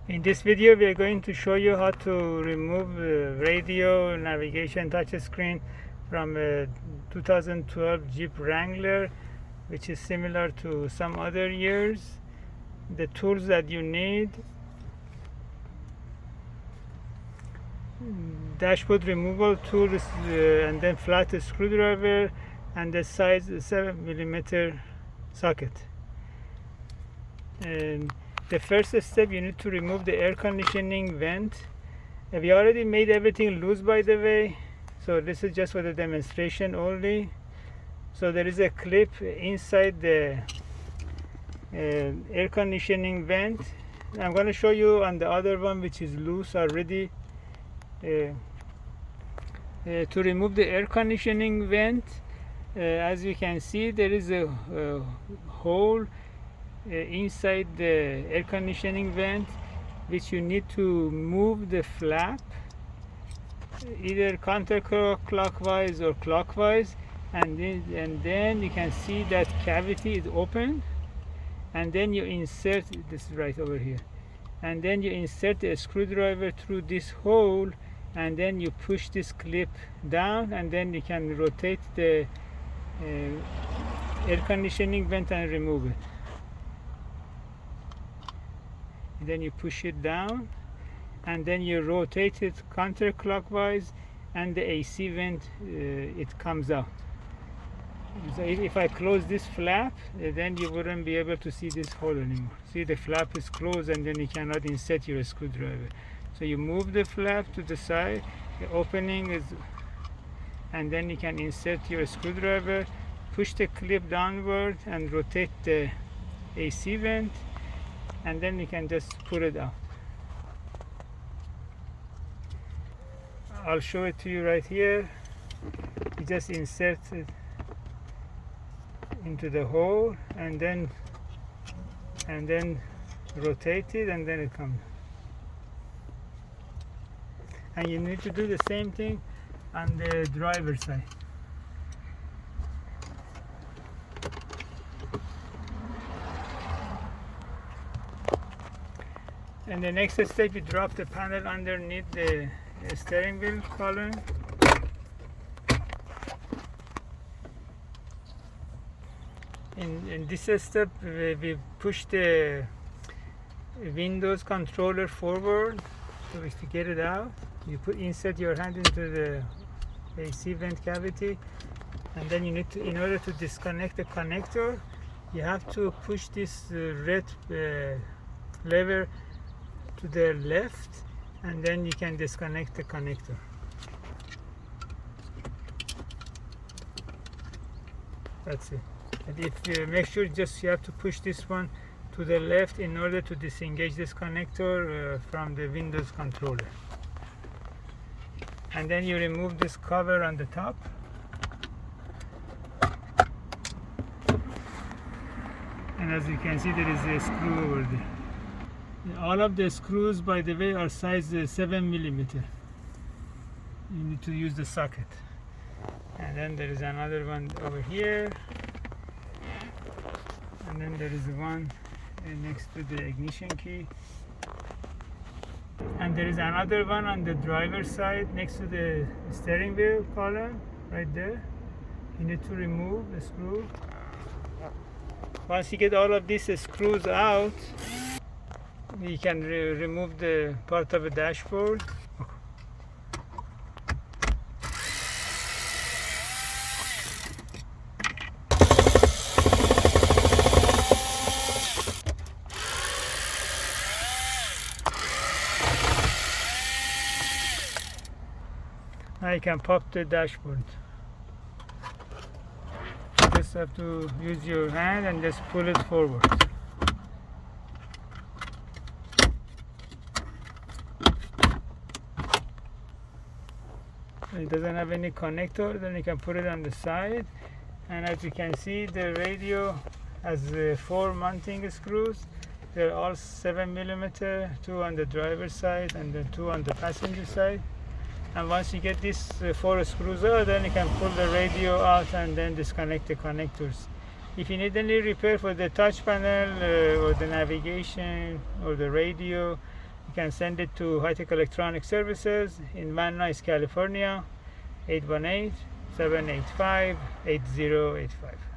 In this video we are going to show you how to remove radio navigation touchscreen from a 2012 Jeep Wrangler, which is similar to some other years. The tools that you need: dashboard removal tools, and then flat screwdriver, and the size 7mm socket. And the first step, you need to remove the air conditioning vent. We already made everything loose, by the way, so this is just for the demonstration only. So there is a clip inside the air conditioning vent. I'm going to show you on the other one, which is loose already. To remove the air conditioning vent, as you can see, there is a hole inside the air conditioning vent, which you need to move the flap either counterclockwise or clockwise, and then you can see that cavity is open, and then you insert, this is right over here, and then you insert the screwdriver through this hole, and then you push this clip down, and then you can rotate the air conditioning vent and remove it. Then you push it down, and then you rotate it counterclockwise, and the AC vent it comes out. So if I close this flap, then you wouldn't be able to see this hole anymore. See, the flap is closed, and then you cannot insert your screwdriver. So you move the flap to the side, the opening is, and then you can insert your screwdriver, push the clip downward and rotate the AC vent, and then you can just pull it out. I'll show it to you right here. You just insert it into the hole, and then rotate it, and then it comes. And you need to do the same thing on the driver's side. And the next step, you drop the panel underneath the steering wheel column. In this step, we push the Windows controller forward, so to get it out. You insert your hand into the AC vent cavity, and then you need to, in order to disconnect the connector, you have to push this red lever to the left, and then you can disconnect the connector. That's it. And if you make sure, just you have to push this one to the left in order to disengage this connector from the Windows controller. And then you remove this cover on the top. And as you can see, there is a screw over there. All of the screws, by the way, are size 7mm. You need to use the socket. And then there is another one over here, and then there is one next to the ignition key, and there is another one on the driver's side next to the steering wheel column right there. You need to remove the screw. Once you get all of these screws out, you can remove the part of the dashboard. Now you can pop the dashboard. You just have to use your hand and just pull it forward. It doesn't have any connector, then you can put it on the side, and as you can see, the radio has 4 mounting screws. They're all 7mm, 2 on the driver's side and then 2 on the passenger side. And once you get these 4 screws out, then you can pull the radio out and then disconnect the connectors. If you need any repair for the touch panel or the navigation or the radio, you can send it to High Tech Electronic Services in Van Nuys, California, 818-785-8085.